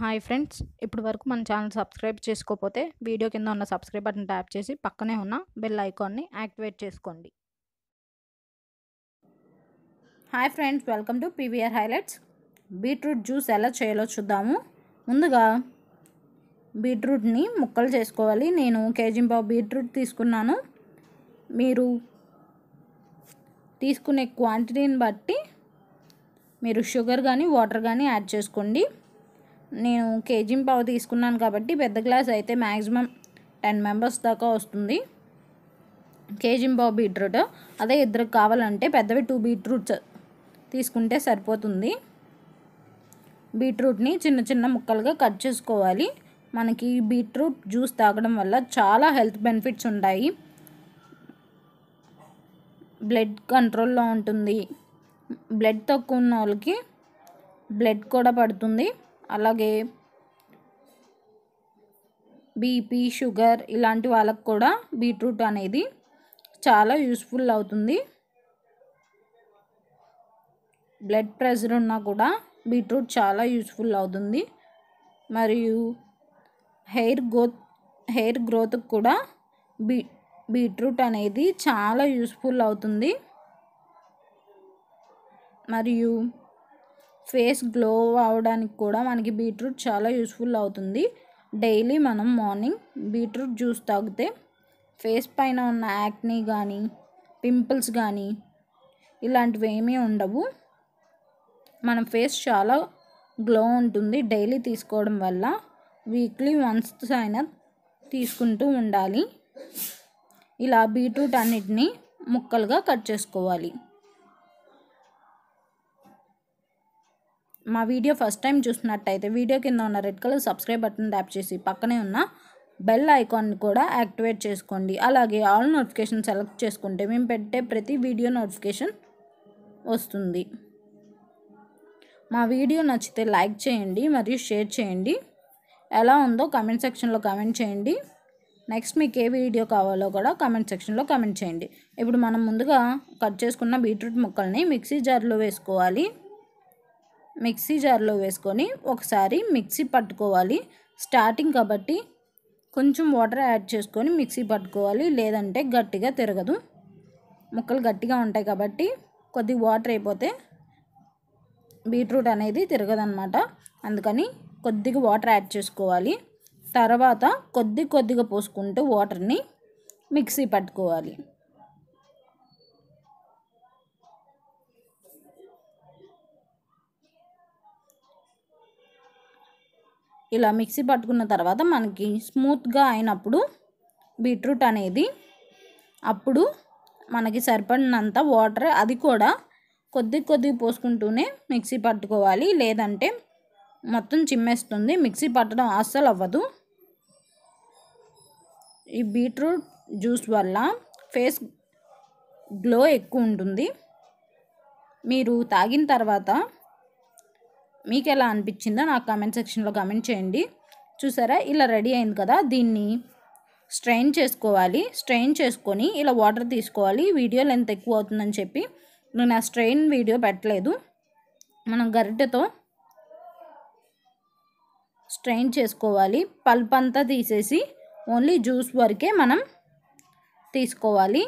Hi friends, ఇప్పటి వరకు మన ఛానల్ సబ్స్క్రైబ్ చేసుకోకపోతే వీడియో కింద ఉన్న సబ్స్క్రైబ్ బటన్ ట్యాప్ చేసి పక్కనే ఉన్న బెల్ ఐకాన్ని యాక్టివేట్ చేసుకోండి. Hi friends, welcome to PVR highlights. Beetroot juice ఎలా చేయాలో చూద్దాము. ముందుగా బీట్రూట్ని ముక్కలు చేసుకోవాలి. నేను కేజీంపావు బీట్రూట్ తీసుకున్నాను. మీరు తీసుకునే క్వాంటిటీని బట్టి మీరు షుగర్ కానీ వాటర్ కానీ యాడ్ చేసుకోండి. నేను కేజీంపావు తీసుకున్నాను కాబట్టి పెద్ద గ్లాస్ అయితే మ్యాక్సిమం 10 మెంబర్స్ దాకా వస్తుంది కేజీంపావు బీట్రూట్. అదే ఇద్దరికి కావాలంటే పెద్దవి 2 బీట్రూట్స్ తీసుకుంటే సరిపోతుంది. బీట్రూట్ని చిన్న చిన్న ముక్కలుగా కట్ చేసుకోవాలి. మనకి బీట్రూట్ జ్యూస్ తాగడం వల్ల చాలా హెల్త్ బెనిఫిట్స్ ఉంటాయి. బ్లడ్ కంట్రోల్లో ఉంటుంది. బ్లడ్ తక్కువ ఉన్న వాళ్ళకి బ్లడ్ కూడా పడుతుంది. అలాగే బీపీ, షుగర్ ఇలాంటి వాళ్ళకు కూడా బీట్రూట్ అనేది చాలా యూస్ఫుల్ అవుతుంది. బ్లడ్ ప్రెషర్ ఉన్నా కూడా బీట్రూట్ చాలా యూస్ఫుల్ అవుతుంది. మరియు హెయిర్ గ్రోత్కి కూడా బీట్రూట్ అనేది చాలా యూస్ఫుల్ అవుతుంది. మరియు ఫేస్ గ్లో అవడానికి కూడా మనకి బీట్రూట్ చాలా యూస్ఫుల్ అవుతుంది. డైలీ మనం మార్నింగ్ బీట్రూట్ జ్యూస్ తాగితే ఫేస్ పైన ఉన్న యాక్నీ కానీ పింపుల్స్ కానీ ఇలాంటివి ఏమీ ఉండవు. మన ఫేస్ చాలా గ్లో ఉంటుంది డైలీ తీసుకోవడం వల్ల. వీక్లీ వన్స్ అయినా తీసుకుంటూ ఉండాలి. ఇలా బీట్రూట్ అన్నిటినీ ముక్కలుగా కట్ చేసుకోవాలి. మా వీడియో ఫస్ట్ టైం చూసినట్టయితే వీడియో కింద ఉన్న red colour subscribe button tap చేసి పక్కనే ఉన్న బెల్ ఐకాన్ని కూడా యాక్టివేట్ చేసుకోండి. అలాగే ఆల్ నోటిఫికేషన్ సెలెక్ట్ చేసుకుంటే మేము పెట్టే ప్రతి వీడియో నోటిఫికేషన్ వస్తుంది. మా వీడియో నచ్చితే లైక్ చేయండి మరియు షేర్ చేయండి. ఎలా ఉందో కామెంట్ సెక్షన్లో కామెంట్ చేయండి. నెక్స్ట్ మీకు ఏ వీడియో కావాలో కూడా కామెంట్ సెక్షన్లో కామెంట్ చేయండి. ఇప్పుడు మనం ముందుగా కట్ చేసుకున్న బీట్రూట్ ముక్కల్ని మిక్సీ జార్లో వేసుకోవాలి. మిక్సీ జార్లో వేసుకొని ఒకసారి మిక్సీ పట్టుకోవాలి. స్టార్టింగ్ కాబట్టి కొంచెం వాటర్ యాడ్ చేసుకొని మిక్సీ పట్టుకోవాలి, లేదంటే గట్టిగా తిరగదు. ముక్కలు గట్టిగా ఉంటాయి కాబట్టి కొద్దిగా వాటర్ అయిపోతే బీట్రూట్ అనేది తిరగదన్నమాట. అందుకని కొద్దిగా వాటర్ యాడ్ చేసుకోవాలి. తర్వాత కొద్దిగా పోసుకుంటూ వాటర్ని మిక్సీ పట్టుకోవాలి. ఇలా మిక్సీ పట్టుకున్న తర్వాత మనకి స్మూత్గా అయినప్పుడు బీట్రూట్ అనేది అప్పుడు మనకి సరిపడినంత వాటర్ అది కూడా కొద్దిగా పోసుకుంటూనే మిక్సీ పట్టుకోవాలి, లేదంటే మొత్తం చిమ్మేస్తుంది. మిక్సీ పట్టడం అస్సలు అవ్వదు. ఈ బీట్రూట్ జ్యూస్ వల్ల ఫేస్ గ్లో ఎక్కువ ఉంటుంది. మీరు తాగిన తర్వాత మీకు ఎలా అనిపించిందో నాకు కామెంట్ సెక్షన్లో కామెంట్ చేయండి. చూసారా, ఇలా రెడీ అయింది కదా. దీన్ని స్ట్రెయిన్ చేసుకోవాలి. స్ట్రెయిన్ చేసుకొని ఇలా వాటర్ తీసుకోవాలి. వీడియో లెంత్ ఎక్కువ అవుతుందని చెప్పి నేను ఆ స్ట్రెయిన్ వీడియో పెట్టలేదు. మనం గరిటెతో స్ట్రెయిన్ చేసుకోవాలి. పల్ప్ అంతా తీసేసి ఓన్లీ జ్యూస్ వరకే మనం తీసుకోవాలి.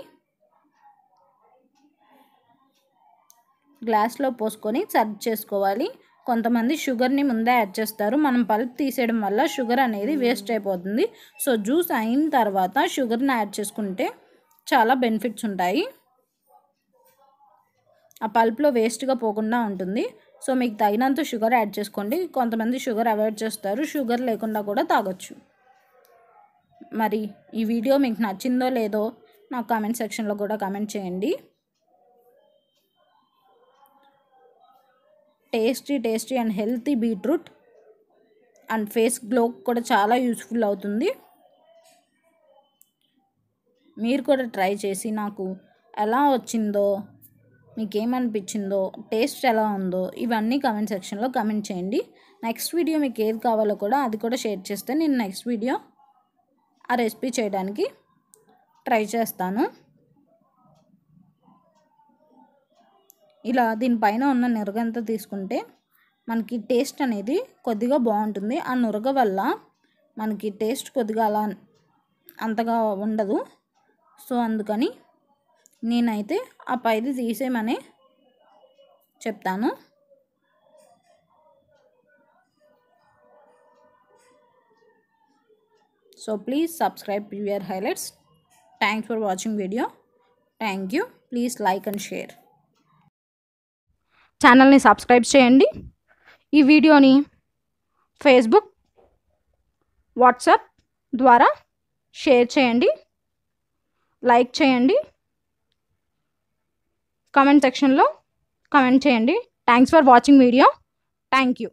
గ్లాస్లో పోసుకొని సర్వ్ చేసుకోవాలి. కొంతమంది షుగర్ని ముందే యాడ్ చేస్తారు. మనం పల్ప్ తీసేయడం వల్ల షుగర్ అనేది వేస్ట్ అయిపోతుంది. సో జ్యూస్ అయిన తర్వాత షుగర్ని యాడ్ చేసుకుంటే చాలా బెనిఫిట్స్ ఉంటాయి. ఆ పల్ప్లో వేస్ట్గా పోకుండా ఉంటుంది. సో మీకు తగినంత షుగర్ యాడ్ చేసుకోండి. కొంతమంది షుగర్ అవాయిడ్ చేస్తారు. షుగర్ లేకుండా కూడా తాగొచ్చు. మరి ఈ వీడియో మీకు నచ్చిందో లేదో నాకు కామెంట్ సెక్షన్లో కూడా కామెంట్ చేయండి. Tasty and healthy beetroot and face glow కూడా చాలా యూస్ఫుల్ అవుతుంది. మీరు కూడా ట్రై చేసి నాకు ఎలా వచ్చిందో, మీకేమనిపించిందో, టేస్ట్ ఎలా ఉందో ఇవన్నీ కామెంట్ సెక్షన్లో కామెంట్ చేయండి. నెక్స్ట్ వీడియో మీకు ఏది కావాలో కూడా అది కూడా షేర్ చేస్తే నేను నెక్స్ట్ వీడియో ఆ రెసిపీ చేయడానికి ట్రై చేస్తాను. ఇలా దీనిపైన ఉన్న నెరగంతా తీసుకుంటే మనకి టేస్ట్ అనేది కొద్దిగా బాగుంటుంది. ఆ నురగ వల్ల మనకి టేస్ట్ కొద్దిగా అలా అంతగా ఉండదు. సో అందుకని నేనైతే ఆ పైది తీసేయమని చెప్తాను. So please subscribe PVR Highlights. Thanks for watching video. Thank you. Please like and share. ఛానల్ని సబ్స్క్రైబ్ చేయండి. ఈ వీడియోని ఫేస్బుక్, వాట్సాప్ ద్వారా షేర్ చేయండి, లైక్ చేయండి, కామెంట్ సెక్షన్లో కామెంట్ చేయండి. Thanks for watching video. Thank you.